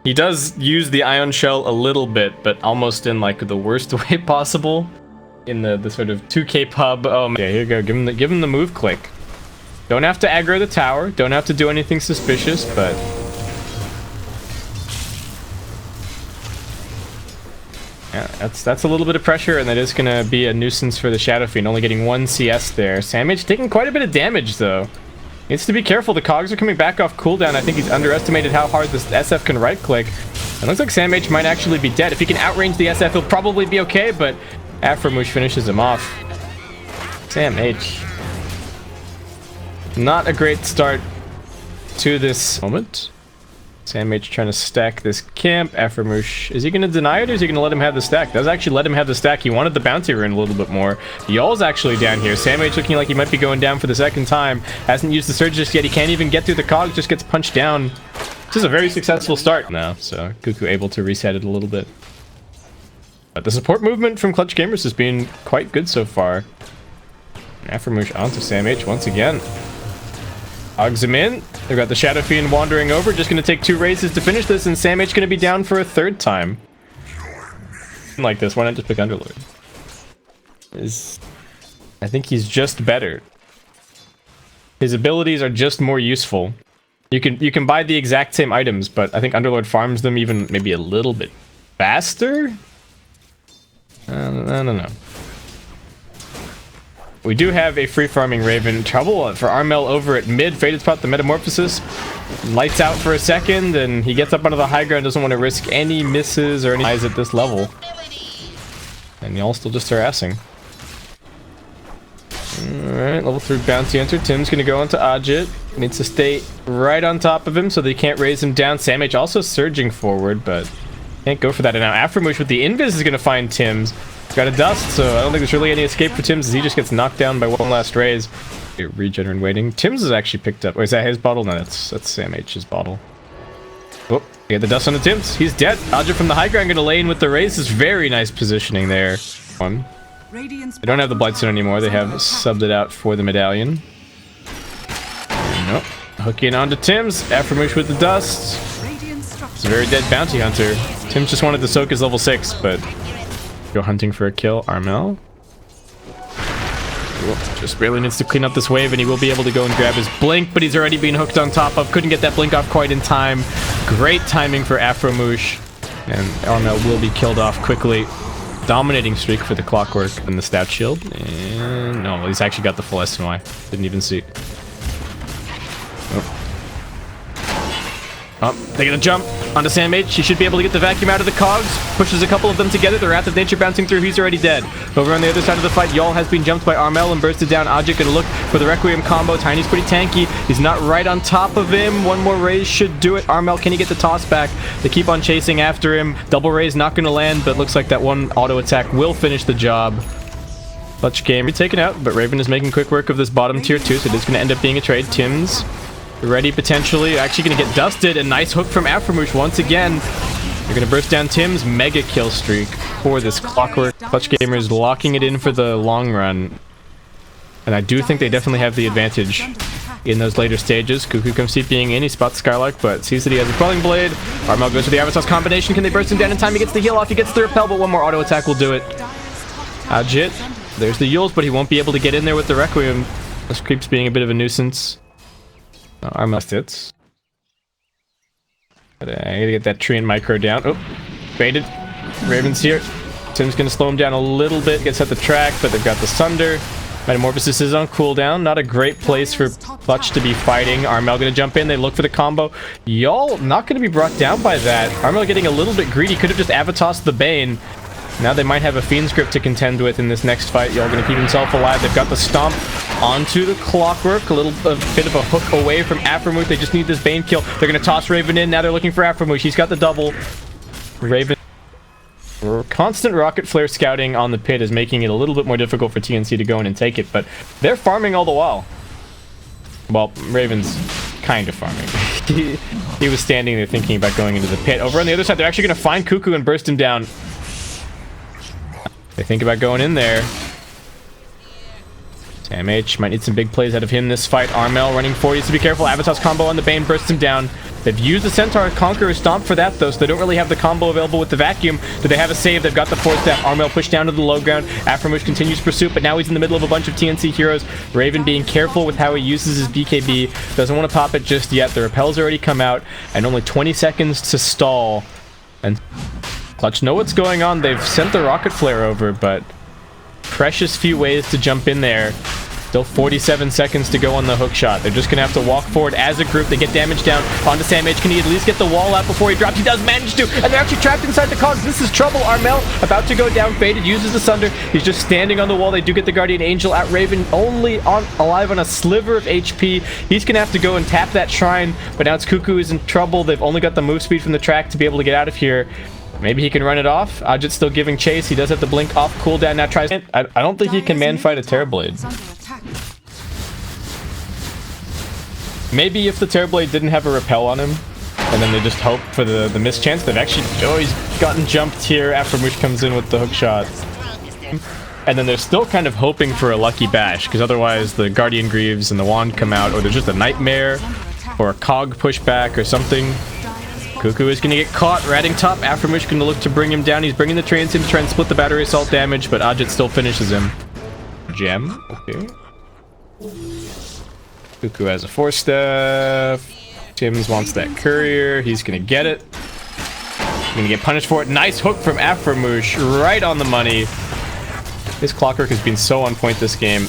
He does use the ion shell a little bit, but almost in like the worst way possible. In the sort of 2K pub. Oh man, yeah, here you go. Give him the move click. Don't have to aggro the tower. Don't have to do anything suspicious, but yeah, that's a little bit of pressure, and that is gonna be a nuisance for the Shadow Fiend. Only getting 1 CS there. Samage taking quite a bit of damage though. Needs to be careful. The cogs are coming back off cooldown. I think he's underestimated how hard this SF can right click. It looks like Samage might actually be dead. If he can outrange the SF, he'll probably be okay, but Afromush finishes him off. Samage. Not a great start to this moment. Samage trying to stack this camp. Afromush, is he going to deny it, or is he going to let him have the stack? Does actually let him have the stack. He wanted the bounty rune a little bit more. Y'all's actually down here. Samage looking like he might be going down for the second time. Hasn't used the surge just yet. He can't even get through the cogs, just gets punched down. This is a very successful start now, so Cuckoo able to reset it a little bit. But the support movement from Clutch Gamers has been quite good so far. Afromush onto Samage once again. Hogs him in. They've got the Shadow Fiend wandering over. Just going to take 2 raises to finish this, and Samage going to be down for a 3rd time. Like this, why not just pick Underlord? I think he's just better. His abilities are just more useful. You can buy the exact same items, but I think Underlord farms them even maybe a little bit faster? I don't know. We do have a free farming Raven. Trouble for Armel over at mid. Faded spot the Metamorphosis. Lights out for a second, and he gets up onto the high ground. Doesn't want to risk any misses or any eyes at this level. And y'all still just harassing. Alright, level 3 bounty hunter. Tim's gonna go onto Ajit. Needs to stay right on top of him so they can't raise him down. Samage also surging forward, but can't go for that. And now Afromush with the Invis is gonna find Tim's. Got a dust, so I don't think there's really any escape for Tim's as he just gets knocked down by one last raise. Regen waiting. Tim's is actually picked up. Or is that his bottle? No, that's SamH's bottle. Oh, get the dust on the Tim's. He's dead. Ajit from the high ground gonna lay in with the raise. Is very nice positioning there. One. They don't have the Blightstone anymore. They have subbed it out for the medallion. Nope. Hooking onto Tim's. Afromush with the dust. It's a very dead bounty hunter. Tim's just wanted to soak his level 6, but go hunting for a kill. Armel. Just barely needs to clean up this wave, and he will be able to go and grab his blink, but he's already being hooked on top of. Couldn't get that blink off quite in time. Great timing for Afromush, and Armel will be killed off quickly. Dominating streak for the Clockwork and the Stout Shield. And no, he's actually got the full SNY. Didn't even see. Oh, they're gonna jump onto Samage. He should be able to get the vacuum out of the cogs. Pushes a couple of them together. The Wrath of Nature bouncing through. He's already dead. Over on the other side of the fight, Y'all has been jumped by Armel and bursted down. Ajit gonna look for the Requiem combo. Tiny's pretty tanky. He's not right on top of him. One more raise should do it. Armel, can he get the toss back? They keep on chasing after him. Double raise not gonna land, but looks like that one auto attack will finish the job. Clutch game taken out, but Raven is making quick work of this bottom tier 2, so it is gonna end up being a trade. Tim's ready potentially. Actually gonna get dusted. A nice hook from Afromush once again. They're gonna burst down Tim's mega kill streak for this Clockwork. Clutch Gamers locking it in for the long run. And I do think they definitely have the advantage in those later stages. Cuckoo comes TPing in. He spots Skylark, but sees that he has a Quelling Blade. Armel goes for the Avatos combination. Can they burst him down in time? He gets the heal off. He gets the repel, but one more auto attack will do it. Ajit. There's the Yules, but he won't be able to get in there with the Requiem. This creeps being a bit of a nuisance. Armel hits. But I gotta get that tree and micro down. Oh, baited. Raven's here. Tim's gonna slow him down a little bit. Gets at the track, but they've got the Sunder. Metamorphosis is on cooldown. Not a great place for Clutch to be fighting. Armel gonna jump in. They look for the combo. Y'all not gonna be brought down by that. Armel getting a little bit greedy. Could have just Avatossed the Bane. Now they might have a Fiend's Grip to contend with in this next fight. Y'all gonna keep himself alive. They've got the Stomp onto the Clockwork. A little bit of a hook away from Afromush. They just need this Bane kill. They're gonna toss Raven in. Now they're looking for Afromush. He's got the double. Raven. Constant rocket flare scouting on the pit is making it a little bit more difficult for TNC to go in and take it, but they're farming all the while. Well, Raven's kind of farming. He was standing there thinking about going into the pit. Over on the other side, they're actually gonna find Cuckoo and burst him down. They think about going in there. Sam H might need some big plays out of him this fight. Armel running forward, needs to be careful. Avatar's combo on the Bane bursts him down. They've used the Centaur Conqueror Stomp for that though, so they don't really have the combo available with the Vacuum. Do they have a save? They've got the Force Staff. Armel pushed down to the low ground. Afromush continues pursuit, but now he's in the middle of a bunch of TNC heroes. Raven being careful with how he uses his BKB. Doesn't want to pop it just yet. The repel's already come out, and only 20 seconds to stall. And Clutch know what's going on. They've sent the Rocket Flare over, but precious few ways to jump in there. Still 47 seconds to go on the hook shot. They're just going to have to walk forward as a group. They get damage down onto Sam H. Can he at least get the wall out before he drops? He does manage to, and they're actually trapped inside the cogs. This is trouble. Armel about to go down. Faded uses the Sunder. He's just standing on the wall. They do get the Guardian Angel out. Raven only alive on a sliver of HP. He's going to have to go and tap that shrine, but now it's Cuckoo is in trouble. They've only got the move speed from the track to be able to get out of here. Maybe he can run it off. Ajit's still giving chase. He does have to blink off cooldown. Now tries. I don't think he can man fight a Terrorblade. Maybe if the Terrorblade didn't have a repel on him, and then they just hope for the mischance. They've actually... Oh, he's gotten jumped here after Mush comes in with the hook shot. And then they're still kind of hoping for a lucky bash, because otherwise the Guardian Greaves and the Wand come out, or there's just a Nightmare, or a Cog pushback or something. Cuckoo is going to get caught, ratting top. Afromush going to look to bring him down. He's bringing the Trance in to try and split the battery assault damage, but Ajit still finishes him. Gem. Okay. Cuckoo has a Force Staff. Tim's wants that Courier. He's going to get it. Going to get punished for it. Nice hook from Afromush. Right on the money. His Clockwork has been so on point this game.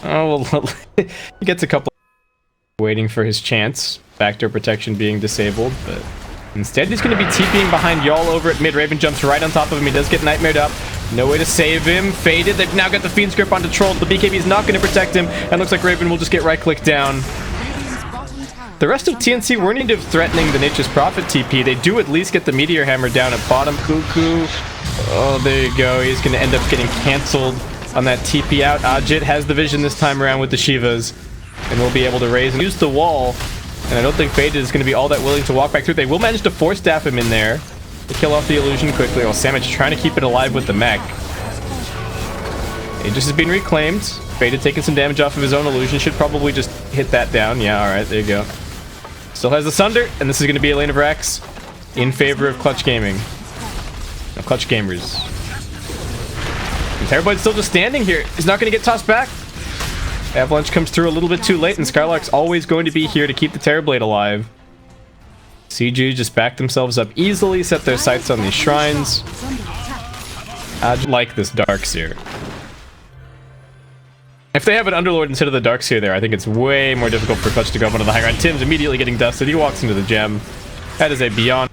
Oh, well, he gets a couple... Waiting for his chance. Backdoor protection being disabled, but instead he's going to be TPing behind y'all over at mid. Raven jumps right on top of him. He does get nightmared up. No way to save him. Faded. They've now got the Fiend's Grip onto Troll. The BKB is not going to protect him, and looks like Raven will just get right-clicked down. The rest of TNC weren't even threatening the Nature's Prophet TP. They do at least get the Meteor Hammer down at bottom. Cuckoo. Oh, there you go. He's going to end up getting cancelled on that TP out. Ajit has the vision this time around with the Shivas, and will be able to raise and use the wall. And I don't think Faded is going to be all that willing to walk back through. They will manage to Force Staff him in there to kill off the illusion quickly. While Sam is trying to keep it alive with the mech. Aegis has been reclaimed. Faded taking some damage off of his own illusion. Should probably just hit that down. Yeah, alright, there you go. Still has the Sunder, and this is going to be a lane of Rax in favor of Clutch Gaming. No, Clutch Gamers. And Terrorblade's still just standing here. He's not going to get tossed back. Avalanche comes through a little bit too late, and Skylark's always going to be here to keep the Terrorblade alive. CG just backed themselves up easily, set their sights on these shrines. I like this Darkseer. If they have an Underlord instead of the Darkseer there, I think it's way more difficult for Clutch to go up onto the high ground. Tim's immediately getting dusted. He walks into the gem. That is a beyond...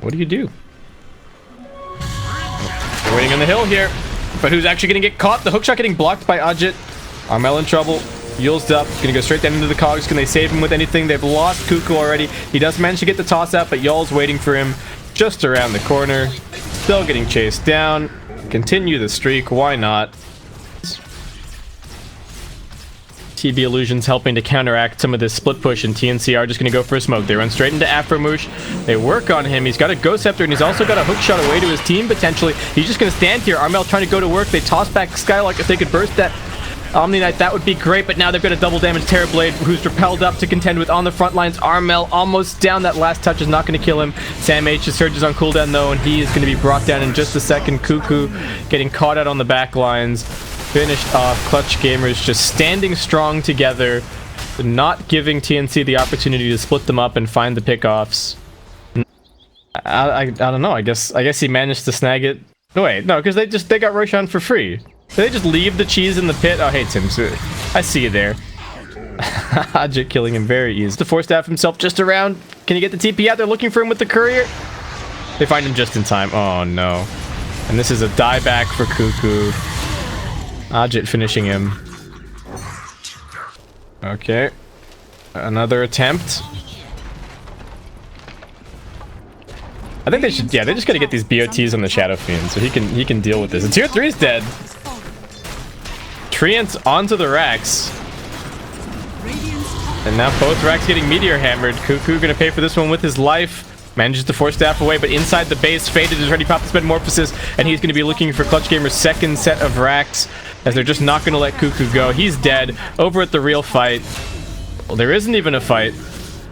What do you do? They're waiting on the hill here. But who's actually going to get caught? The hookshot getting blocked by Ajit. Armel in trouble. Yul's up. Going to go straight down into the cogs. Can they save him with anything? They've lost Cuckoo already. He does manage to get the toss out, but Yul's waiting for him just around the corner. Still getting chased down. Continue the streak. Why not? TB Illusions helping to counteract some of this split push, and TNC are just going to go for a smoke. They run straight into Afromush. They work on him. He's got a Ghost Scepter, and he's also got a hook shot away to his team, potentially. He's just going to stand here. Armel trying to go to work. They toss back Skylark. If they could burst that Omni Knight, that would be great, but now they've got a double damage Terrorblade, who's repelled up to contend with on the front lines. Armel almost down. That last touch is not going to kill him. Sam H surges on cooldown, though, and he is going to be brought down in just a second. Cuckoo getting caught out on the back lines. Finished off. Clutch Gamers just standing strong together, not giving TNC the opportunity to split them up and find the pickoffs. I don't know. I guess he managed to snag it. No, wait, no, because they got Roshan for free. Did they just leave the cheese in the pit? Oh, hey, Tim, I see you there. Ajit killing him very easy. The Force Staff himself just around. Can he get the TP out? They're looking for him with the Courier. They find him just in time. Oh, no. And this is a dieback for Cuckoo. Ajit finishing him. Okay. Another attempt. I think they should, yeah, they just gotta get these BOTs on the Shadow Fiend so he can deal with this. And tier 3 is dead. Treant onto the Rax. And now both Rax getting Meteor Hammered. Cuckoo gonna pay for this one with his life. Manages to force staff away, but inside the base, Faded is ready to pop this metamorphosis, and he's going to be looking for Clutch Gamer's second set of racks, as they're just not going to let Cuckoo go. He's dead. Over at the real fight. Well, there isn't even a fight.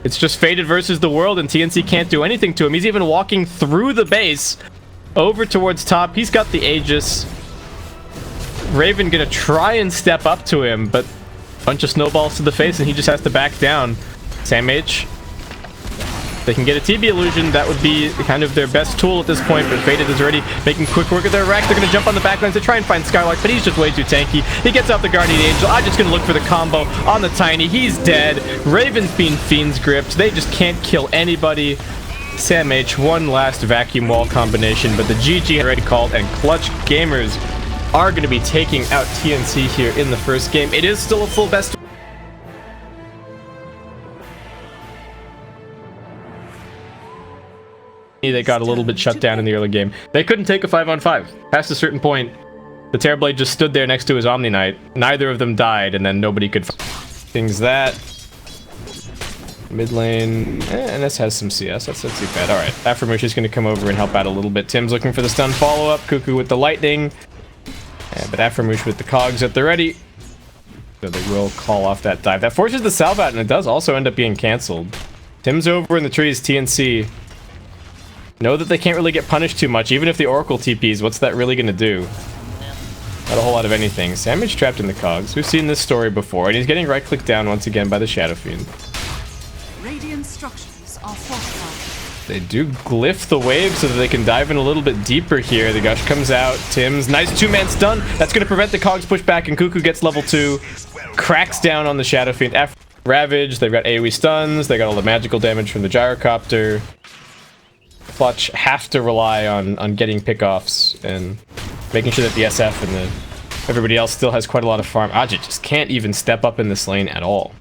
It's just Faded versus the world, and TNC can't do anything to him. He's even walking through the base, over towards top. He's got the Aegis. Raven going to try and step up to him, but a bunch of snowballs to the face, and he just has to back down. SamH. They can get a TB illusion. That would be kind of their best tool at this point, but Faded is already making quick work of their rack. They're going to jump on the backlines to try and find Skylark, but he's just way too tanky. He gets off the Guardian Angel. I'm just going to look for the combo on the Tiny. He's dead. Raven's being Fiends gripped. They just can't kill anybody. SamH, one last vacuum wall combination, but the GG already called, and Clutch Gamers are going to be taking out TNC here in the first game. It is still a full best. They got a little bit shut down in the early game. They couldn't take a 5-on-5. Past a certain point, the Terrorblade just stood there next to his Omni Knight. Neither of them died, and then nobody could things that. Mid lane, NS has some CS. That's not too bad. All right, Aframush is going to come over and help out a little bit. Tim's looking for the stun follow-up. Cuckoo with the lightning. But Aframush with the cogs at the ready. So they will call off that dive. That forces the salve out, and it does also end up being canceled. Tim's over in the trees. TNC know that they can't really get punished too much. Even if the Oracle TPs, what's that really going to do? Not a whole lot of anything. Samage trapped in the cogs. We've seen this story before, and he's getting right-clicked down once again by the Shadow Fiend. Radiant structures are fortified. They do glyph the wave so that they can dive in a little bit deeper here. The Gush comes out. Tim's nice two-man stun. That's going to prevent the cogs push back, and Cuckoo gets level 2. Cracks down on the Shadow Fiend. After Ravage, they've got AoE stuns. They got all the magical damage from the Gyrocopter. Clutch have to rely on getting pickoffs and making sure that the SF and everybody else still has quite a lot of farm. Ajit just can't even step up in this lane at all.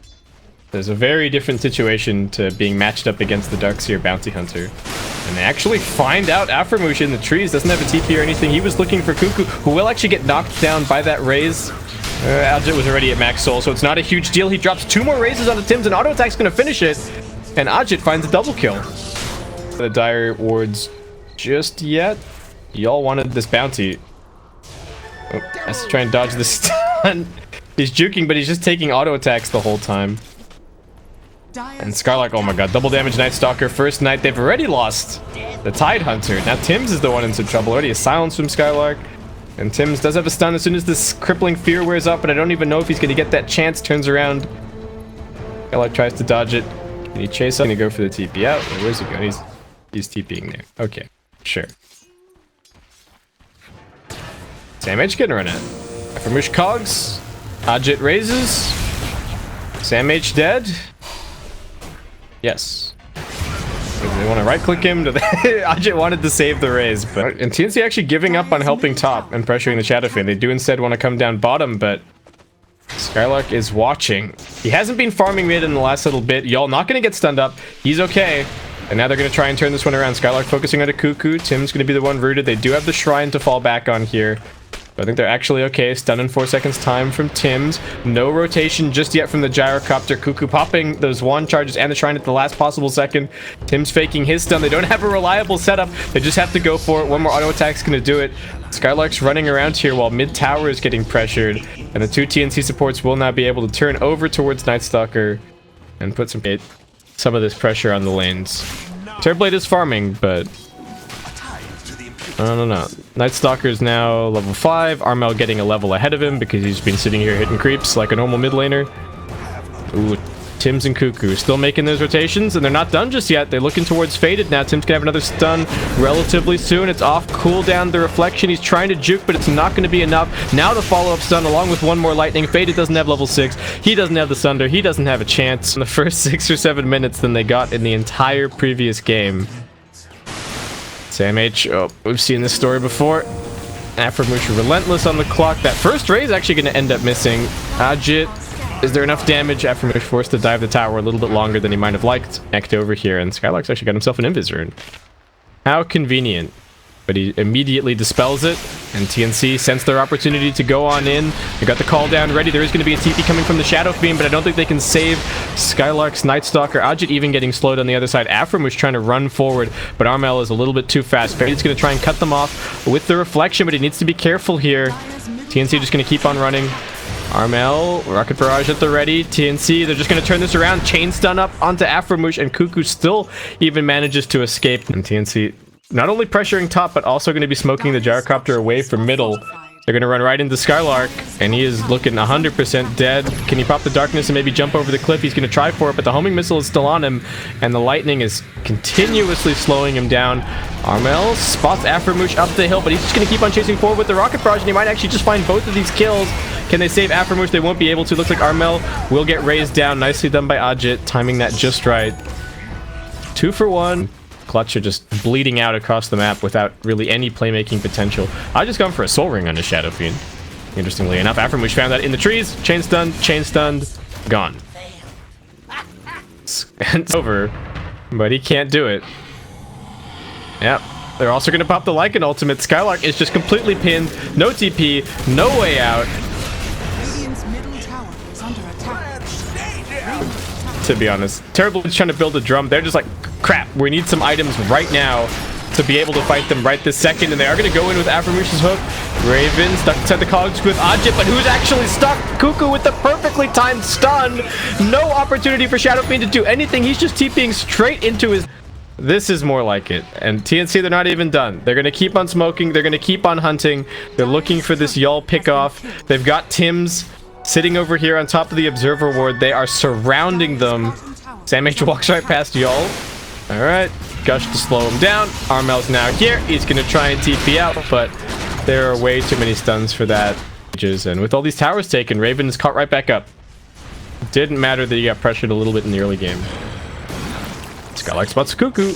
There's a very different situation to being matched up against the Darkseer Bounty Hunter. And they actually find out Aframush in the trees. Doesn't have a TP or anything. He was looking for Cuckoo, who will actually get knocked down by that raise. Ajit was already at max soul, so it's not a huge deal. He drops 2 more raises onto Tim's, and auto attack's going to finish it. And Ajit finds a double kill. The dire wards just yet. Y'all wanted this bounty. Oh, has to try and dodge the stun. He's juking, but he's just taking auto attacks the whole time. And Skylark, oh my god, double damage Night Stalker. First night, they've already lost the Tide Hunter. Now Tim's is the one in some trouble. Already a silence from Skylark. And Tim's does have a stun as soon as this crippling fear wears up, but I don't even know if he's going to get that chance. Turns around. Skylark tries to dodge it. Can he chase up? Can he go for the TP out? Or where's he going? He's TPing there. Okay, sure. SamH getting run at. Aframush cogs. Ajit raises. SamH dead. Yes. They want to right-click him. Ajit wanted to save the raise, but and TNC actually giving up on helping top and pressuring the Shadow Fiend. They do instead want to come down bottom, but Skylark is watching. He hasn't been farming mid in the last little bit. Y'all not going to get stunned up. He's okay. And now they're going to try and turn this one around. Skylark focusing on a Cuckoo. Tim's going to be the one rooted. They do have the Shrine to fall back on here. But I think they're actually okay. Stun in 4 seconds time from Tim's. No rotation just yet from the Gyrocopter. Cuckoo popping those wand charges and the Shrine at the last possible second. Tim's faking his stun. They don't have a reliable setup. They just have to go for it. One more auto attack's going to do it. Skylark's running around here while mid tower is getting pressured. And the 2 TNC supports will now be able to turn over towards Night Stalker and put some of this pressure on the lanes. Terrorblade is farming, but I don't know. Night Stalker is now level 5. Armel getting a level ahead of him because he's been sitting here hitting creeps like a normal mid laner. Ooh, Tim's and Cuckoo still making those rotations, and they're not done just yet. They're looking towards Faded now. Tim's gonna have another stun relatively soon. It's off cooldown. The reflection. He's trying to juke, but it's not going to be enough. Now the follow-up stun along with one more lightning. Faded doesn't have level 6. He doesn't have the Sunder. He doesn't have a chance in the first 6 or 7 minutes than they got in the entire previous game. SamH, oh, we've seen this story before. Aframush relentless on the clock. That first raise is actually going to end up missing. Ajit, is there enough damage? Aframush forced to dive the tower a little bit longer than he might have liked. Necked over here, and Skylark's actually got himself an Invis rune. How convenient. but he immediately dispels it, and TNC sense their opportunity to go on in. They got the call down ready. There is going to be a TP coming from the Shadow Fiend, but I don't think they can save Skylark's Night Stalker. Ajit even getting slowed on the other side. Afram was trying to run forward, but Armel is a little bit too fast. Faded's going to try and cut them off with the reflection, but he needs to be careful here. TNC just going to keep on running. Armel, Rocket Barrage at the ready. TNC, they're just going to turn this around. Chain stun up onto Aframush, and Cuckoo still even manages to escape. And TNC not only pressuring top, but also going to be smoking the Gyrocopter away from middle. They're going to run right into Skylark, and he is looking 100% dead. Can he pop the darkness and maybe jump over the cliff? He's going to try for it, but the homing missile is still on him, and the lightning is continuously slowing him down. Armel spots Aframush up the hill, but he's just going to keep on chasing forward with the Rocket Barrage, and he might actually just find both of these kills. Can they save Aframush? They won't be able to. Looks like Armel will get raised down. Nicely done by Ajit, timing that just right. 2 for 1. Clutch are just bleeding out across the map without really any playmaking potential. I just gone for a Soul Ring on his Shadow Fiend. Interestingly enough, Aframush found that in the trees. Chain stunned, gone. It's over, but he can't do it. Yep. They're also going to pop the Lycan ultimate. Skylark is just completely pinned. No TP, no way out. Radiant's middle tower is under attack. To be honest, Terrible is trying to build a drum. They're just like, crap, we need some items right now to be able to fight them right this second, and they are going to go in with Aframush's hook. Raven stuck inside the cogs with Ajit, but who's actually stuck? Cuckoo with the perfectly timed stun. No opportunity for Shadow Fiend to do anything. He's just TPing straight into his... This is more like it. And TNC, they're not even done. They're going to keep on smoking. They're going to keep on hunting. They're looking for this Y'all pick-off. They've got Tims sitting over here on top of the Observer Ward. They are surrounding them. Sam H walks right past Y'all. Alright. Gush to slow him down. Armel's now here. He's going to try and TP out, but there are way too many stuns for that. And with all these towers taken, Raven is caught right back up. Didn't matter that he got pressured a little bit in the early game. Skylark spots Cuckoo,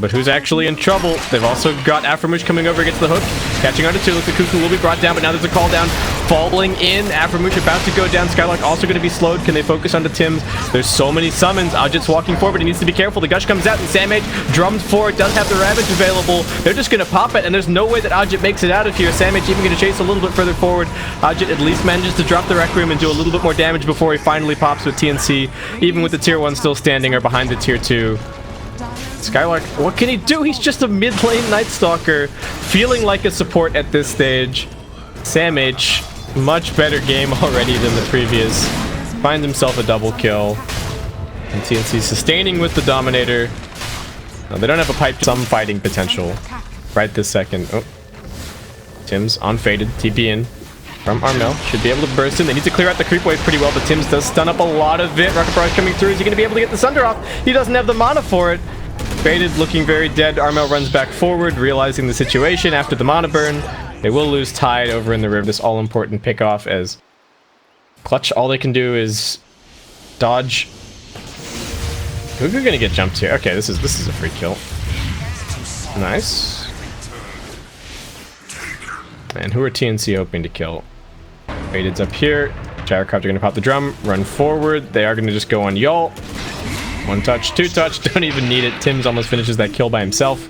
but who's actually in trouble? They've also got Aframush coming over against the hook, catching onto 2. Looks like Cuckoo will be brought down, but now there's a call down, falling in. Aframush about to go down. Skylark also going to be slowed. Can they focus onto Tims? There's so many summons. Ajit's walking forward, but he needs to be careful. The Gush comes out, and Sam H drums forward, does have the Ravage available. They're just going to pop it, and there's no way that Ajit makes it out of here. Sam H even going to chase a little bit further forward. Ajit at least manages to drop the Requiem and do a little bit more damage before he finally pops with TNC, even with the tier 1 still standing or behind the tier 2. Skylark, what can he do? He's just a mid lane Night Stalker, feeling like a support at this stage. Sam H, much better game already than the previous. Finds himself a double kill. And TNC sustaining with the Dominator. No, they don't have a pipe, some fighting potential right this second. Oh. Tim's on faded, TP in from Armel. Should be able to burst in. They need to clear out the creep wave pretty well, but Tims does stun up a lot of it. Rocket Barrage coming through. Is he going to be able to get the Sunder off? He doesn't have the mana for it. Faded looking very dead. Armel runs back forward, realizing the situation after the mana burn. They will lose Tide over in the river. This all-important pick-off as Clutch, all they can do is dodge. Who's going to get jumped here? Okay, this is a free kill. Nice. And who are TNC hoping to kill? Faded's up here. Gyrocopter going to pop the drum, run forward. They are going to just go on Y'all. 1 touch, 2 touch, don't even need it. Tims almost finishes that kill by himself.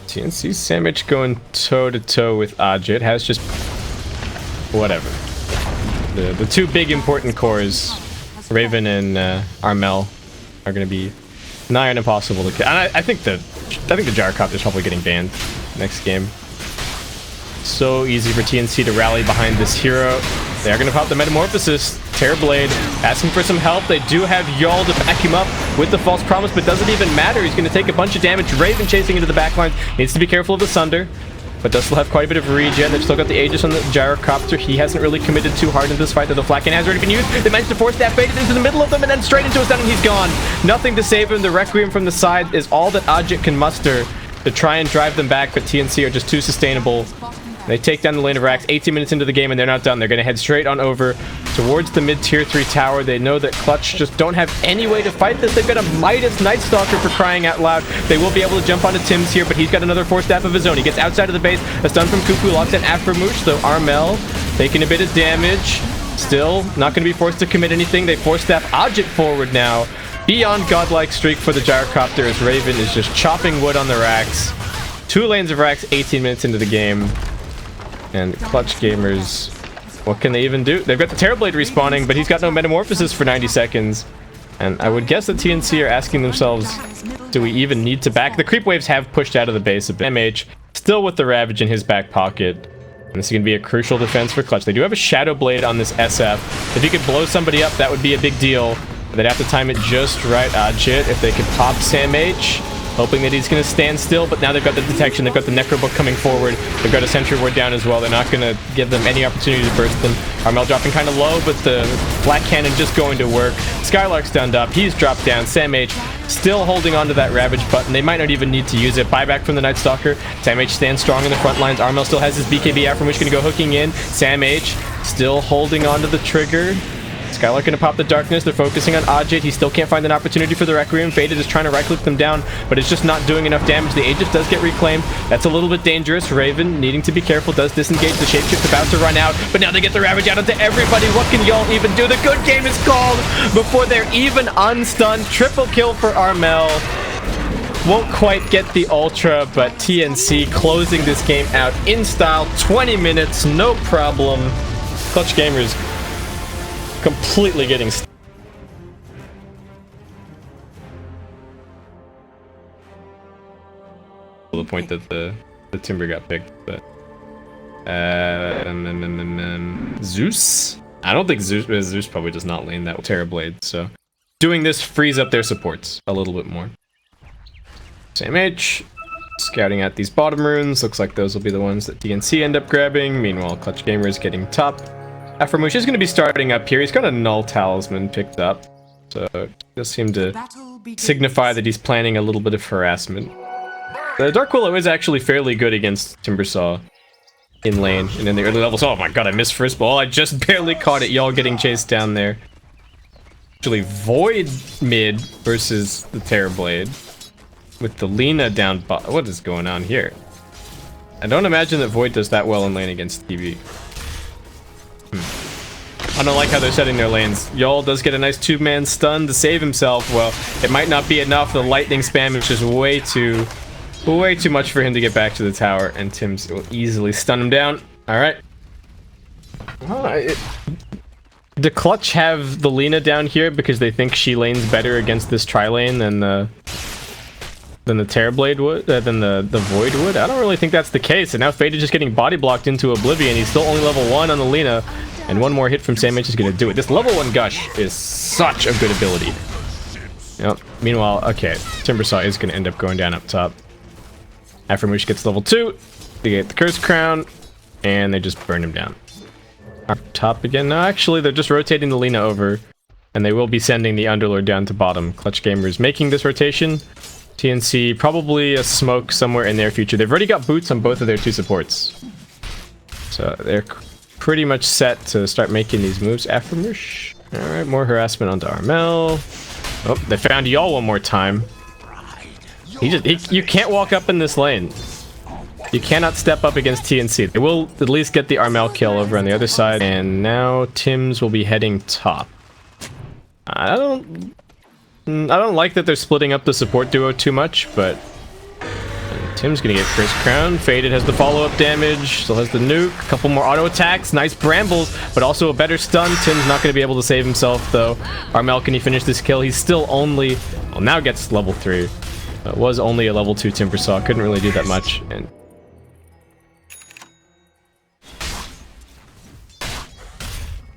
TNC Samich going toe-to-toe with Ajit. Has just... whatever. The 2 big important cores, Raven and Armel, are going to be nigh on impossible to kill. And I think the Gyrocopter is probably getting banned next game. So easy for TNC to rally behind this hero. They are going to pop the Metamorphosis. Terrorblade asking for some help. They do have Y'all to back him up with the False Promise, but doesn't even matter. He's going to take a bunch of damage. Raven chasing into the backline. Needs to be careful of the Sunder, but does still have quite a bit of regen. They've still got the Aegis on the Gyrocopter. He hasn't really committed too hard in this fight, though the Flacken has already been used. They managed to force that Faded into the middle of them and then straight into a stun, and he's gone. Nothing to save him. The Requiem from the side is all that Ajit can muster to try and drive them back, but TNC are just too sustainable. They take down the lane of Rax 18 minutes into the game, and they're not done. They're going to head straight on over towards the mid-tier 3 tower. They know that Clutch just don't have any way to fight this. They've got a Midas Night Stalker for crying out loud. They will be able to jump onto Tims here, but he's got another Force Staff of his own. He gets outside of the base. A stun from Cuckoo locks in Aframush, though Armel taking a bit of damage. Still not going to be forced to commit anything. They Force Staff Ajit forward now. beyond godlike streak for the gyrocopter as Raven is just chopping wood on the racks. 2 lanes of racks, 18 minutes into the game. And Clutch Gamers, what can they even do? They've got the Terrorblade respawning, but he's got no Metamorphosis for 90 seconds. And I would guess that TNC are asking themselves, do we even need to back? The creep waves have pushed out of the base a bit. MH, still with the Ravage in his back pocket. And this is going to be a crucial defense for Clutch. They do have a Shadow Blade on this SF. If he could blow somebody up, that would be a big deal. They'd have to time it just right. Ajit, if they could pop Sam H, hoping that he's going to stand still, but now they've got the detection, they've got the Necrobook coming forward, they've got a Sentry Ward down as well, they're not going to give them any opportunity to burst them. Armel dropping kind of low, but the Black Cannon just going to work. Skylark's stunned up, he's dropped down, Sam H still holding on to that Ravage button, they might not even need to use it. Buyback from the Night Stalker, Sam H stands strong in the front lines, Armel still has his BKB out from which going to go hooking in, Sam H still holding on to the trigger. Skylark gonna pop the darkness. They're focusing on Ajit. He still can't find an opportunity for the Requiem. Faded is trying to right-click them down, but it's just not doing enough damage. The Aegis does get reclaimed. That's a little bit dangerous. Raven needing to be careful. Does disengage. The Shapeshift's about to run out, but now they get the Ravage out onto everybody. What can y'all even do? The good game is called before they're even unstunned. Triple kill for Armel. Won't quite get the Ultra, but TNC closing this game out in style. 20 minutes, no problem. Clutch Gamers completely getting to the point that the Timber got picked, but Zeus? I don't think Zeus probably does not lane that Terrorblade, so doing this frees up their supports a little bit more. Same H, scouting out these bottom runes. Looks like those will be the ones that TNC end up grabbing. Meanwhile, Clutch Gamers getting top. Aframush is going to be starting up here. He's got a Null Talisman picked up, so it does seem to signify that he's planning a little bit of harassment. The Dark Willow is actually fairly good against Timbersaw in lane and in the early levels. Oh my god, I missed first ball. I just barely caught it. Y'all getting chased down there. Actually, Void mid versus the Terrorblade with the Lina down bot. What is going on here? I don't imagine that Void does that well in lane against TV. I don't like how they're setting their lanes. Y'all does get a nice 2-man stun to save himself. Well, it might not be enough. The lightning spam is just way too much for him to get back to the tower, and Tim's will easily stun him down. All right. The Clutch have the Lina down here because they think she lanes better against this tri-lane than the Terrorblade would, than the Void would. I don't really think that's the case. And now Faded just getting body blocked into oblivion. He's still only level 1 on the Lina, and one more hit from Sam H is going to do it. This level 1 Gush is such a good ability. Yep. Meanwhile, okay, Timbersaw is going to end up going down up top. Aframush gets level 2. They get the Curse Crown, and they just burn him down. Up top again. No, actually, they're just rotating the Lina over, and they will be sending the Underlord down to bottom. Clutch Gamers making this rotation. TNC, probably a smoke somewhere in their future. They've already got boots on both of their 2 supports. So they're pretty much set to start making these moves. Aframush. Alright, more harassment onto Armel. Oh, they found y'all one more time. You can't walk up in this lane. You cannot step up against TNC. They will at least get the Armel kill over on the other side. And now Tim's will be heading top. I don't like that they're splitting up the support duo too much, but Tim's gonna get Curse Crown. Faded has the follow-up damage, still has the nuke, a couple more auto attacks, nice brambles, but also a better stun. Tim's not gonna be able to save himself though. Armel, can he finish this kill? He's still only, well, now gets level 3. It was only a level 2 Timbersaw, couldn't really do that much. And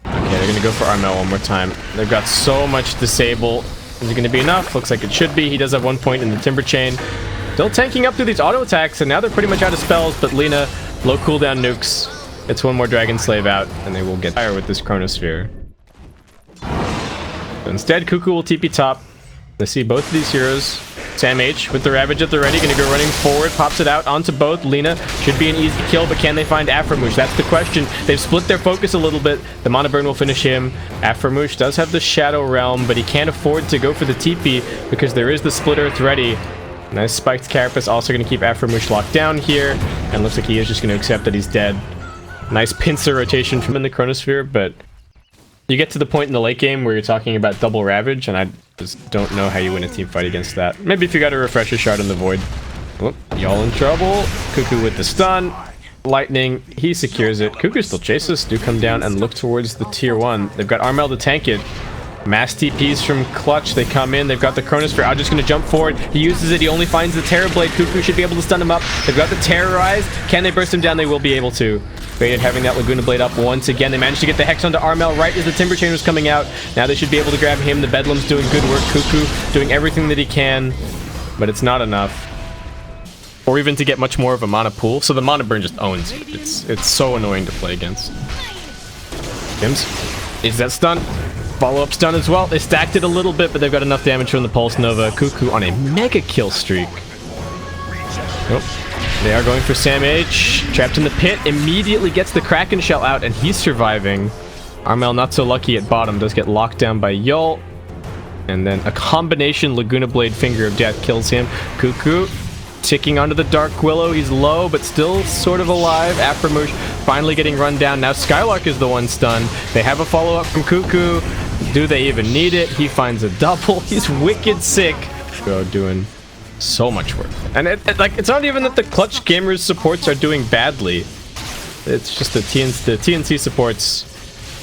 okay, they're gonna go for Armel one more time. They've got so much disable. Is it going to be enough? Looks like it should be. He does have 1 point in the Timber Chain. Still tanking up through these auto attacks, and now they're pretty much out of spells, but Lina, low cooldown nukes. It's one more Dragon Slave out, and they will get higher with this Chronosphere. But instead, Cuckoo will TP top. They see both of these heroes. Sam H with the Ravage at the ready, going to go running forward, pops it out onto both. Lina should be an easy kill, but can they find Aframush? That's the question. They've split their focus a little bit. The Mana Burn will finish him. Aframush does have the Shadow Realm, but he can't afford to go for the TP because there is the Split Earth ready. Nice spiked Carapace, also going to keep Aframush locked down here, and looks like he is just going to accept that he's dead. Nice pincer rotation from in the Chronosphere, but You get to the point in the late game where you're talking about double ravage, and I just don't know how you win a team fight against that. Maybe if you got a refresher shard in the void. Oh, y'all in trouble. Cuckoo with the stun. Lightning, he secures it. Cuckoo still chases. Do come down and look towards the tier 1. They've got Armel to tank it. Mass TPs from Clutch. They come in. They've got the Chronosphere. Ajit's going to jump forward. He uses it. He only finds the Terror Blade. Cuckoo should be able to stun him up. They've got the Terrorize. Can they burst him down? They will be able to. Faded having that Laguna Blade up once again. They managed to get the Hex onto Armel right as the Timber Chain was coming out. Now they should be able to grab him. The Bedlam's doing good work. Cuckoo doing everything that he can, but it's not enough. Or even to get much more of a mana pool. So the mana burn just owns it. It's so annoying to play against. Tims, is that stun? Follow-up stun as well. They stacked it a little bit, but they've got enough damage from the Pulse Nova. Cuckoo on a mega kill streak. Nope. They are going for Sam H. Trapped in the pit. Immediately gets the Kraken Shell out, and he's surviving. Armel not so lucky at bottom. Does get locked down by Yul. And then a combination Laguna Blade Finger of Death kills him. Cuckoo ticking onto the Dark Willow. He's low, but still sort of alive. Aframush finally getting run down. Now Skylark is the one stunned. They have a follow-up from Cuckoo. Do they even need it? He finds a double. He's wicked sick. Go doing so much work. And it's not even that the Clutch Gamers supports are doing badly. It's just the TNC supports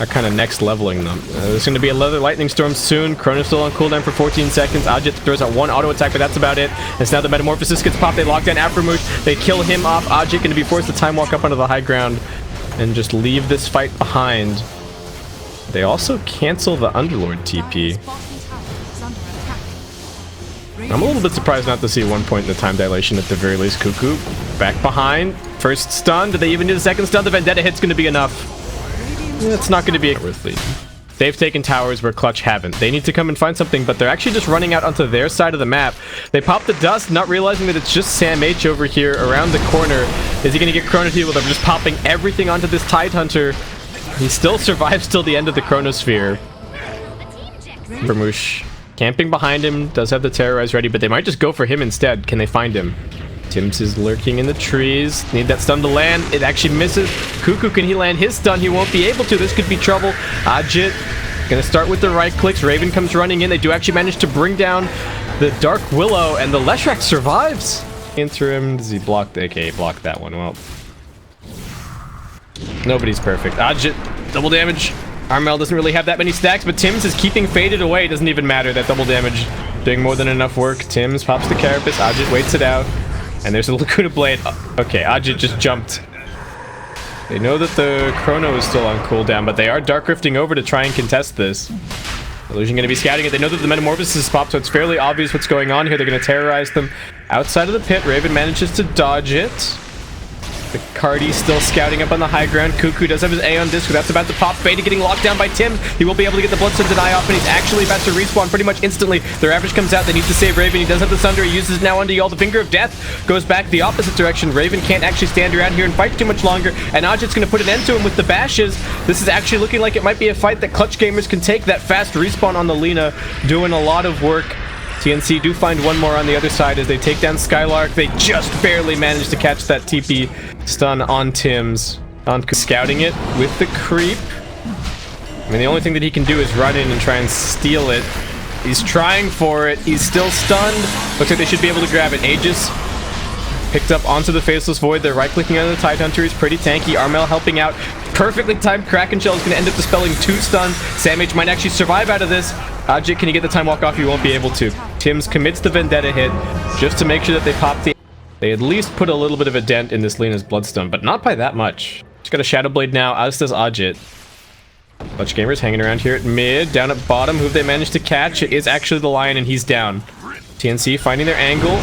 are kind of next leveling them. There's going to be another Lightning Storm soon. Chrono's still on cooldown for 14 seconds. Ajit throws out one auto attack, but that's about it. And now the Metamorphosis gets popped. They lock down Aframush. They kill him off. Ajit going to be forced to time walk up onto the high ground and just leave this fight behind. They also cancel the Underlord TP. I'm a little bit surprised not to see 1 point in the time dilation at the very least. Cuckoo back behind. First stun. Do they even do the second stun? The Vendetta hit's going to be enough. It's not going to be worth leading. They've taken towers where Clutch haven't. They need to come and find something, but they're actually just running out onto their side of the map. They pop the dust, not realizing that it's just Sam H over here around the corner. Is he going to get Chrono Heal? They're just popping everything onto this Tidehunter. He still survives till the end of the Chronosphere. Vermouche camping behind him, does have the Terrorize ready, but they might just go for him instead. Can they find him? Tims is lurking in the trees. Need that stun to land. It actually misses. Cuckoo, can he land his stun? He won't be able to. This could be trouble. Ajit gonna start with the right clicks. Raven comes running in. They do actually manage to bring down the Dark Willow, and the Leshrac survives. Interim, does he block? Okay, he blocked that one. Well, nobody's perfect. Ajit, double damage. Armel doesn't really have that many stacks, but Tims is keeping Faded away. It doesn't even matter. That double damage doing more than enough work. Tims pops the Carapace. Ajit waits it out. And there's a Laguna Blade. Okay, Ajit just jumped. They know that the Chrono is still on cooldown, but they are Dark Rifting over to try and contest this. Illusion going to be scouting it. They know that the Metamorphosis is popped, so it's fairly obvious what's going on here. They're going to terrorize them outside of the pit. Raven manages to dodge it. The Cardi still scouting up on the high ground. Cuckoo does have his Aeon Disc, but that's about to pop. Beta getting locked down by Tim. He will be able to get the Bloodstone Deny off, and he's actually about to respawn pretty much instantly. The Ravage comes out. They need to save Raven. He does have the Sunder. He uses it now onto Y'all. The Finger of Death goes back the opposite direction. Raven can't actually stand around here and fight too much longer, and Ajit's going to put an end to him with the bashes. This is actually looking like it might be a fight that Clutch Gamers can take. That fast respawn on the Lina doing a lot of work. TNC do find one more on the other side as they take down Skylark. They just barely managed to catch that TP stun on Tims. On scouting it with the creep. I mean, the only thing that he can do is run in and try and steal it. He's trying for it. He's still stunned. Looks like they should be able to grab it. Aegis picked up onto the Faceless Void. They're right-clicking on the Tidehunter. He's pretty tanky. Armel helping out. Perfectly timed Kraken Shell is going to end up dispelling 2 stuns. Sam H might actually survive out of this. Ajit, can you get the time walk off? You won't be able to. Tims commits the Vendetta hit just to make sure that they pop the... They at least put a little bit of a dent in this Lina's Bloodstone, but not by that much. Just got a Shadow Blade now, as does Ajit. Clutch Gamers hanging around here at mid. Down at bottom, who they managed to catch is actually the Lion, and he's down. TNC finding their angle.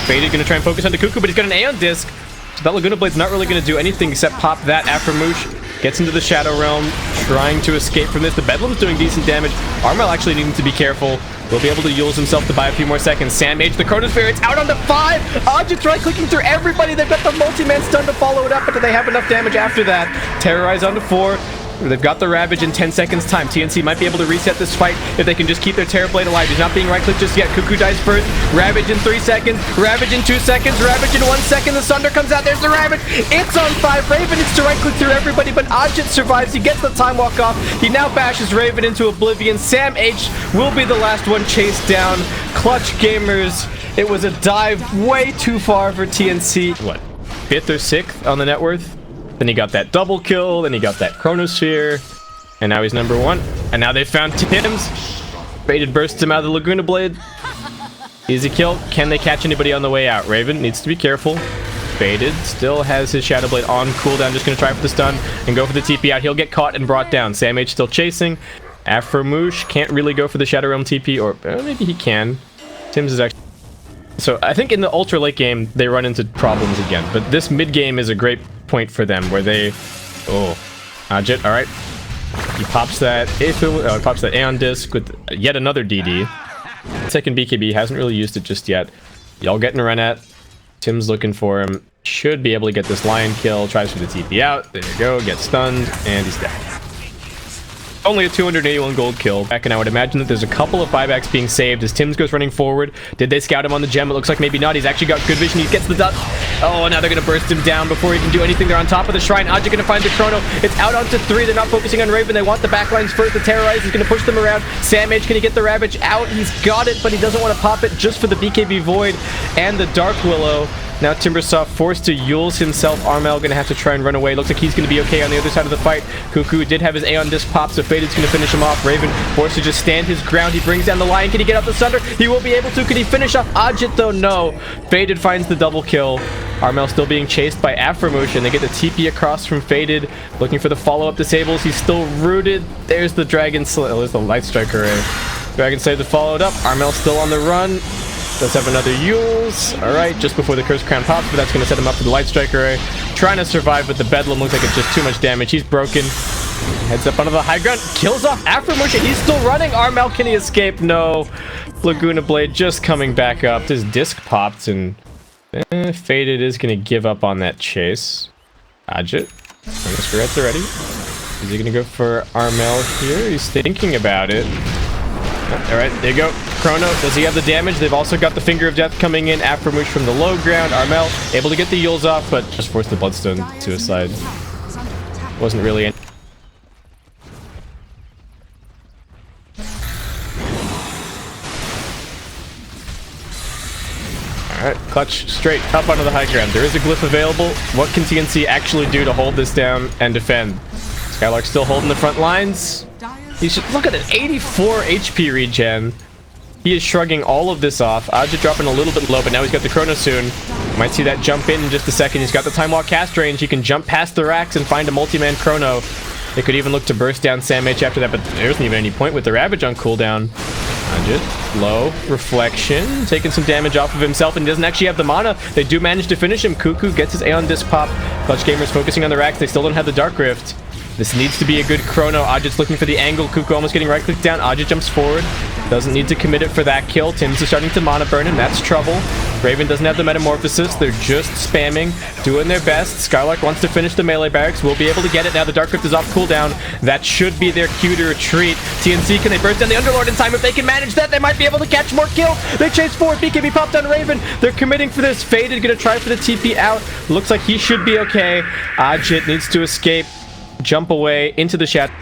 Faded going to try and focus on the Cuckoo, but he's got an Aeon Disc. So that Laguna Blade's not really going to do anything except pop that. Aframush gets into the Shadow Realm, trying to escape from this. The Bedlam's doing decent damage. Armel actually needing to be careful. Will be able to use himself to buy a few more seconds. Sam H, the Chronosphere, it's out on the 5! Ajit's right-clicking through everybody. They've got the multi-man stun to follow it up, but do they have enough damage after that? Terrorize onto 4. They've got the Ravage in 10 seconds time. TNC might be able to reset this fight if they can just keep their Terrorblade alive. He's not being right-clicked just yet. Cuckoo dies first. Ravage in 3 seconds. Ravage in 2 seconds. Ravage in 1 second. The Sunder comes out. There's the Ravage. It's on 5. Raven needs to right-click through everybody, but Ajit survives. He gets the time walk off. He now bashes Raven into oblivion. Sam H will be the last one chased down. Clutch Gamers. It was a dive way too far for TNC. What? 5th or 6th on the net worth? Then he got that double kill, then he got that Chronosphere, and now he's number 1. And now they found Tim's. Faded bursts him out of the Laguna Blade. Easy kill. Can they catch anybody on the way out? Raven needs to be careful. Faded still has his Shadow Blade on cooldown. Just going to try for the stun and go for the TP out. He'll get caught and brought down. Sam H still chasing. Afromoosh can't really go for the Shadow Realm TP, or maybe he can. Tim's is actually... So I think in the ultra late game, they run into problems again. But this mid game is a great point for them where they... Oh, Ajit, all right. He pops that pops that Aeon Disc with yet another DD. Second BKB, hasn't really used it just yet. Y'all getting run at. Tim's looking for him. Should be able to get this Lion kill. Tries for the TP out. There you go. Gets stunned. And he's dead. Only a 281 gold kill. And I would imagine that there's a couple of buybacks being saved as Tim's goes running forward. Did they scout him on the gem? It looks like maybe not. He's actually got good vision. He gets the dot. Oh, now they're going to burst him down before he can do anything. They're on top of the shrine. Ajit going to find the chrono. It's out onto 3. They're not focusing on Raven. They want the backlines first. The Terrorize is going to push them around. Sam H, can he get the Ravage out? He's got it, but he doesn't want to pop it just for the BKB Void and the Dark Willow. Now Timbersoft forced to Yules himself. Armel going to have to try and run away. Looks like he's going to be okay on the other side of the fight. Cuckoo did have his Aeon Disc pop, so Faded's going to finish him off. Raven forced to just stand his ground. He brings down the Lion. Can he get out the Sunder? He will be able to. Can he finish off Ajit though? No. Faded finds the double kill. Armel still being chased by Afromoosh, and they get the TP across from Faded. Looking for the follow-up disables. He's still rooted. There's the Dragon Slay. Oh, there's the Light Strike Array. Dragon Slay the followed up. Armel still on the run. Does have another Yules. Alright, just before the Cursed Crown pops, but that's going to set him up for the Light Strike Array. Trying to survive, but the Bedlam looks like it's just too much damage. He's broken. Heads up onto the high ground. Kills off Afromoosh. He's still running. Armel, can he escape? No. Laguna Blade just coming back up. His disc popped, and Faded is going to give up on that chase. Ajit. Mr. Red's ready. Is he going to go for Armel here? He's thinking about it. Alright, there you go. Chrono, does he have the damage? They've also got the Finger of Death coming in. Afromoosh from the low ground. Armel able to get the Yules off, but just forced the Bloodstone to his side. Wasn't really any... Alright, Clutch straight up onto the high ground. There is a glyph available. What can TNC actually do to hold this down and defend? Skylark still holding the front lines. He should look at an 84 HP regen. He is shrugging all of this off. Ajit dropping a little bit low, but now he's got the Chrono soon. Might see that jump in just a second. He's got the Time Walk cast range. He can jump past the racks and find a multi-man Chrono. They could even look to burst down Sam H after that, but there isn't even any point with the Ravage on cooldown. Ajit, low, reflection, taking some damage off of himself, and he doesn't actually have the mana. They do manage to finish him. Cuckoo gets his Aeon Disc pop. Clutch Gamers focusing on the racks. They still don't have the Dark Rift. This needs to be a good Chrono. Ajit's looking for the angle. Cuckoo almost getting right-clicked down. Ajit jumps forward. Doesn't need to commit it for that kill. Tim's is starting to mana burn him. That's trouble. Raven doesn't have the Metamorphosis. They're just spamming, doing their best. Skylark wants to finish the melee barracks. Will be able to get it. Now the Dark Rift is off cooldown. That should be their cue to retreat. TNC, can they burst down the Underlord in time? If they can manage that, they might be able to catch more kills. They chase forward. BKB popped on Raven. They're committing for this. Faded gonna try for the TP out. Looks like he should be okay. Ajit needs to escape. Jump away into the shadow.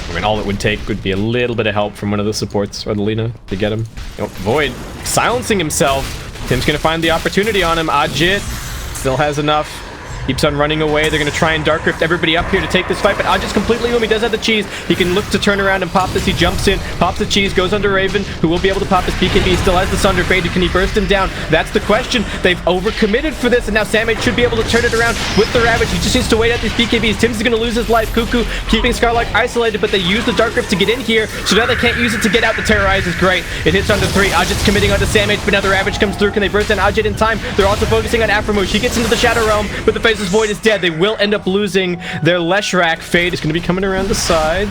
I mean, all it would take would be a little bit of help from one of the supports or the Lina to get him. Oh, Void silencing himself. Tim's gonna find the opportunity on him. Ajit still has enough. Keeps on running away. They're going to try and Dark Rift everybody up here to take this fight, but Ajit's completely home. He does have the cheese. He can look to turn around and pop this. He jumps in, pops the cheese, goes under Raven, who will be able to pop his BKB. He still has the Sunder Faded. Can he burst him down? That's the question. They've overcommitted for this, and now Sam H should be able to turn it around with the Ravage. He just needs to wait out these BKBs. Tim's going to lose his life. Cuckoo keeping Skylark isolated, but they use the Dark Rift to get in here, so now they can't use it to get out. The Terrorize is great. It hits onto 3. Ajit's committing onto Sam H, but now the Ravage comes through. Can they burst down Ajit in time? They're also focusing on Afromoosh. He gets into the Shadow Realm, but the Faceless Void is dead. They will end up losing their Leshrac. Fade is going to be coming around the side.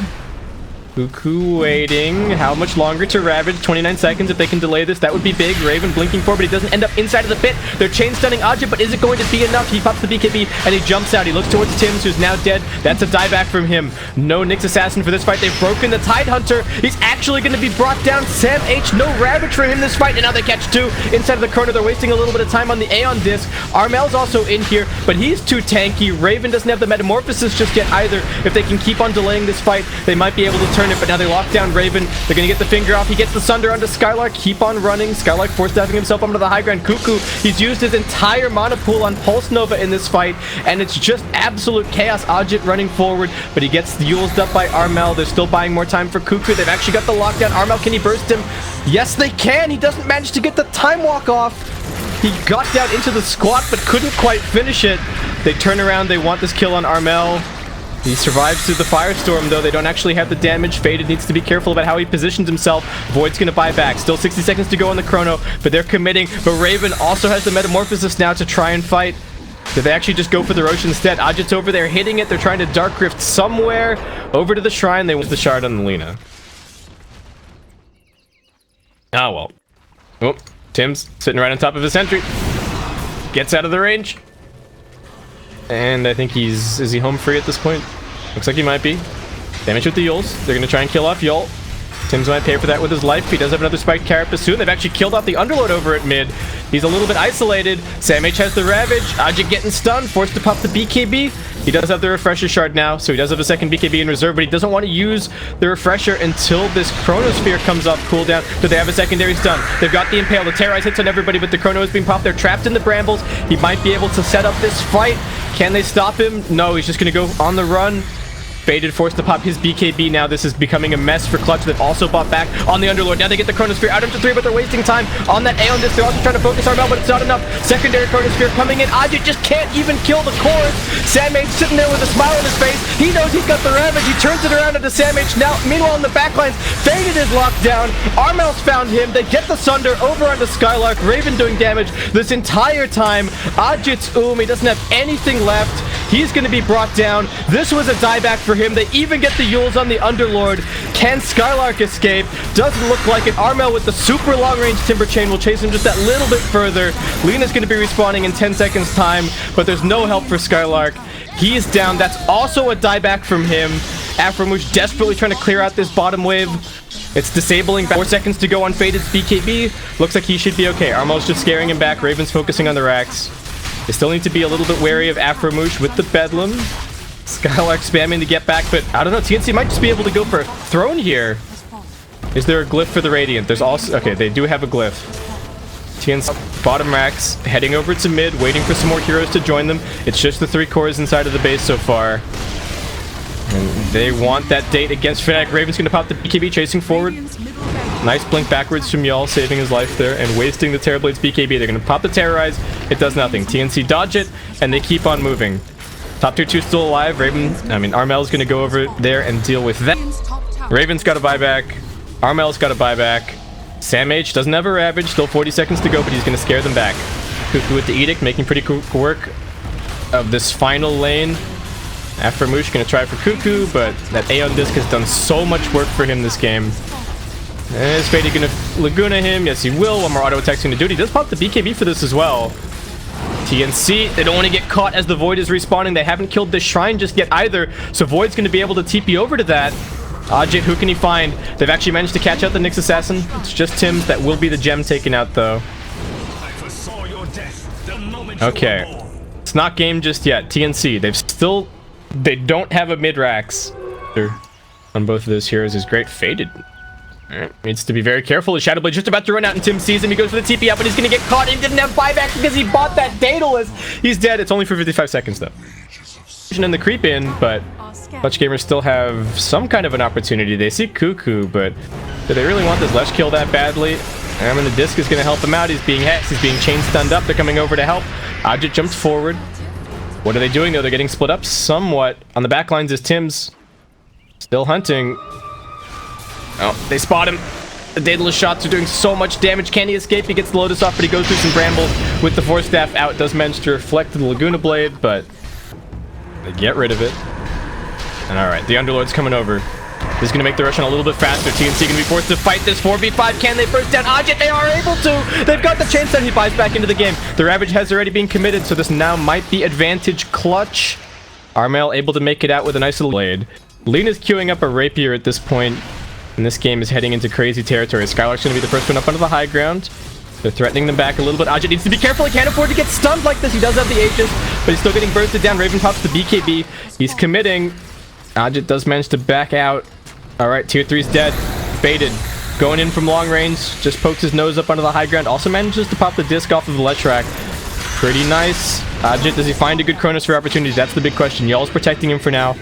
Cuckoo waiting. How much longer to ravage? 29 seconds. If they can delay this, that would be big. Raven blinking forward, but he doesn't end up inside of the pit. They're chain stunning Ajit, but is it going to be enough? He pops the BKB and he jumps out. He looks towards Tims, who's now dead. That's a dieback from him. No Nyx Assassin for this fight. They've broken the Tide Hunter. He's actually going to be brought down. Sam H, no ravage for him this fight. And now they catch two inside of the Chrono. They're wasting a little bit of time on the Aeon disc. Armel's also in here, but he's too tanky. Raven doesn't have the Metamorphosis just yet either. If they can keep on delaying this fight, they might be able to turn it, but now they lock down Raven. They're gonna get the finger off. He gets the Sunder onto Skylark. Keep on running. Skylark force-staffing himself onto the high ground. Cuckoo, he's used his entire mana pool on Pulse Nova in this fight, and it's just absolute chaos. Ajit running forward, but he gets uled up by Armel. They're still buying more time for Cuckoo. They've actually got the lockdown. Armel, can he burst him? Yes, they can. He doesn't manage to get the time walk off. He got down into the squat, but couldn't quite finish it. They turn around. They want this kill on Armel. He survives through the Firestorm, though. They don't actually have the damage. Faded needs to be careful about how he positions himself. Void's going to buy back. Still 60 seconds to go on the Chrono, but they're committing. But Raven also has the Metamorphosis now to try and fight. Did they actually just go for the Rosh instead? Ajit's over there hitting it. They're trying to Dark Rift somewhere. Over to the Shrine. They want the Shard on the Lina. Ah, well. Oh, Tim's sitting right on top of his sentry. Gets out of the range. And I think he's... Is he home free at this point? Looks like he might be. Damage with the Yules. They're going to try and kill off Yul. Tims might pay for that with his life. He does have another spiked Carapace soon. They've actually killed off the Underlord over at mid. He's a little bit isolated. Sam H has the Ravage. Ajit getting stunned. Forced to pop the BKB. He does have the Refresher Shard now, so he does have a second BKB in reserve, but he doesn't want to use the Refresher until this Chronosphere comes off cooldown. Do they have a secondary stun? They've got the Impale. The Terrorize hits on everybody, but the Chrono is being popped. They're trapped in the Brambles. He might be able to set up this fight. Can they stop him? No, he's just going to go on the run. Faded forced to pop his BKB now. This is becoming a mess for Clutch. They've also bought back on the Underlord. Now they get the Chronosphere out into 3, but they're wasting time on that Aeon disc. They're also trying to focus Armel, but it's not enough. Secondary Chronosphere coming in. Ajit just can't even kill the cores. Sam H sitting there with a smile on his face. He knows he's got the Ravage. He turns it around into Sam H. Now, meanwhile, in the backlines, Faded is locked down. Armel's found him. They get the Sunder over onto Skylark. Raven doing damage this entire time. Ajit's he doesn't have anything left. He's going to be brought down. This was a dieback for him. They even get the Yules on the Underlord. Can Skylark escape? Doesn't look like it. Armel with the super long-range Timber Chain will chase him just that little bit further. Lina's going to be respawning in 10 seconds time, but there's no help for Skylark. He is down. That's also a dieback from him. Aframush desperately trying to clear out this bottom wave. It's disabling. 4 seconds to go on Faded's BKB. Looks like he should be okay. Armel's just scaring him back. Raven's focusing on the racks. They still need to be a little bit wary of Aframush with the Bedlam. Skylark spamming to get back, but I don't know. TNC might just be able to go for a throne here. Is there a glyph for the Radiant? There's also... Okay, they do have a glyph. TNC bottom racks, heading over to mid, waiting for some more heroes to join them. It's just the 3 cores inside of the base so far. And they want that date against Fnatic. Raven's going to pop the BKB, chasing forward. Nice blink backwards from Y'all, saving his life there and wasting the Terrorblade's BKB. They're going to pop the Terrorize. It does nothing. TNC dodge it, and they keep on moving. Top tier 2 still alive. Armel's going to go over there and deal with that. Raven's got a buyback. Armel's got a buyback. Sam H doesn't have a Ravage. Still 40 seconds to go, but he's going to scare them back. Cuckoo with the Edict, making pretty cool work of this final lane. Aframush going to try for Cuckoo, but that Aeon Disc has done so much work for him this game. Is Faded going to Laguna him? Yes, he will. One more auto attack's going to do it. He does pop the BKB for this as well. TNC, they don't want to get caught as the Void is respawning. They haven't killed this Shrine just yet either, so Void's going to be able to TP over to that. Ajit, who can he find? They've actually managed to catch out the Nyx Assassin. It's just Tims that will be the gem taken out, though. Okay. It's not game just yet. TNC, they don't have a mid-rax on both of those heroes. Is great. Faded. Needs to be very careful. His Shadowblade just about to run out, and Tim sees him. He goes for the TP up, but he's going to get caught. He didn't have buyback because he bought that Daedalus. He's dead. It's only for 55 seconds, though. And the creep in, but Clutch Gamers still have some kind of an opportunity. They see Cuckoo, but do they really want this Lesh kill that badly? The disc is going to help him out. He's being hexed. He's being chain stunned up. They're coming over to help. Ajit jumps forward. What are they doing, though? They're getting split up somewhat. On the back lines is Tims. Still hunting. Oh, they spot him. The Daedalus shots are doing so much damage. Can he escape? He gets the Lotus off, but he goes through some brambles with the Force Staff out. Does manage to reflect the Laguna Blade, but they get rid of it. And alright, the Underlord's coming over. This is going to make the Russian a little bit faster. TNC going to be forced to fight this 4v5. Can they burst down Ajit? They are able to. They've got the chance that he buys back into the game. The Ravage has already been committed, so this now might be advantage clutch. Armel able to make it out with a nice little blade. Lena's queuing up a rapier at this point, and this game is heading into crazy territory. Skylark's going to be the first one up onto the high ground. They're threatening them back a little bit. Ajit needs to be careful. He can't afford to get stunned like this. He does have the Aegis, but he's still getting bursted down. Raven pops the BKB. He's committing. Ajit does manage to back out. All right, tier 3's dead. Baited. Going in from long range. Just pokes his nose up onto the high ground. Also manages to pop the disc off of the Leshrac. Pretty nice. Ajit, does he find a good Chronosphere opportunity? That's the big question. Y'all's protecting him for now.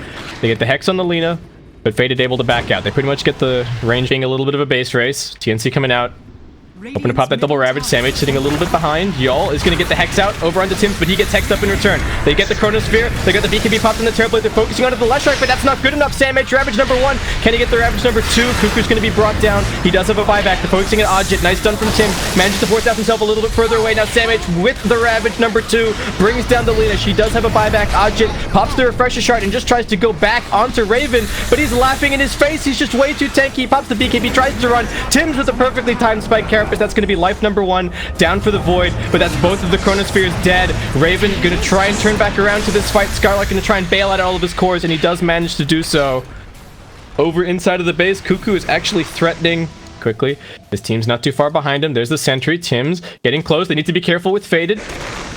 They get the Hex on the Lena, but Faded able to back out. They pretty much get the range being a little bit of a base race. TNC coming out. Hoping to pop that double Ravage. Samage sitting a little bit behind. Y'all is going to get the Hex out over onto Tims, but he gets Hexed up in return. They get the Chronosphere. They got the BKB popped in the Terrorblade. They're focusing onto the Leshrac, but that's not good enough. Samage, Ravage number 1. Can he get the Ravage number 2? Cuckoo's going to be brought down. He does have a buyback. They're focusing on Ajit. Nice stun from Tim. Manages to force out himself a little bit further away. Now Samage with the Ravage number 2 brings down the Lena. She does have a buyback. Ajit pops the Refresher Shard and just tries to go back onto Raven, but he's laughing in his face. He's just way too tanky. He pops the BKB, tries to run. Tims with a perfectly timed spike carapace. That's going to be life number 1 down for the Void, but that's both of the Chronospheres dead. Raven gonna try and turn back around to this fight. Skylark gonna try and bail out all of his cores, and he does manage to do so. Over inside of the base, Cuckoo is actually threatening quickly. His team's not too far behind him. There's the sentry. Tim's getting close. They need to be careful with Faded.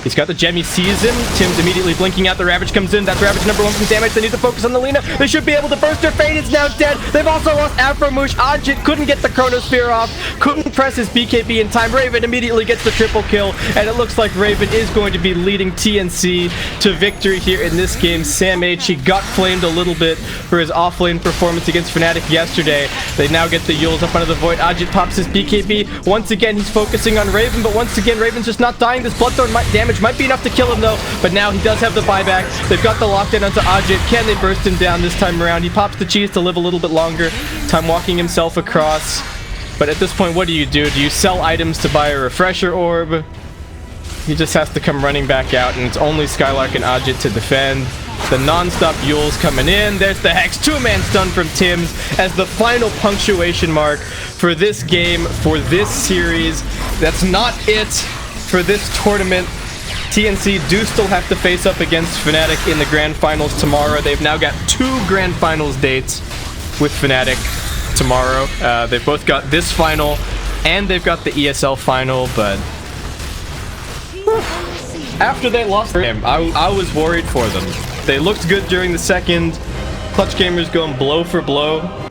He's got the gem. He sees him. Tim's immediately blinking out. The Ravage comes in. That's Ravage number 1 from damage. They need to focus on the Lena. They should be able to burst her. Faded's now dead. They've also lost Afromush. Ajit couldn't get the Chronosphere off. Couldn't press his BKB in time. Raven immediately gets the triple kill. And it looks like Raven is going to be leading TNC to victory here in this game. Sam H, he got flamed a little bit for his offlane performance against Fnatic yesterday. They now get the Yules up onto the Void. Ajit pops his BKB. Once again, he's focusing on Raven, but once again, Raven's just not dying. This Bloodthorn damage might be enough to kill him though, but now he does have the buyback. They've got the lockdown onto Ajit. Can they burst him down this time around? He pops the cheese to live a little bit longer. Time walking himself across. But at this point, what do? Do you sell items to buy a refresher orb? He just has to come running back out, and it's only Skylark and Ajit to defend. The non-stop Yules coming in. There's the Hex. 2-man stun from Tims as the final punctuation mark for this game, for this series. That's not it for this tournament. TNC do still have to face up against Fnatic in the Grand Finals tomorrow. They've now got 2 Grand Finals dates with Fnatic tomorrow. They've both got this final, and they've got the ESL final, but after they lost him, I was worried for them. They looked good during the second. Clutch Gamers going blow for blow.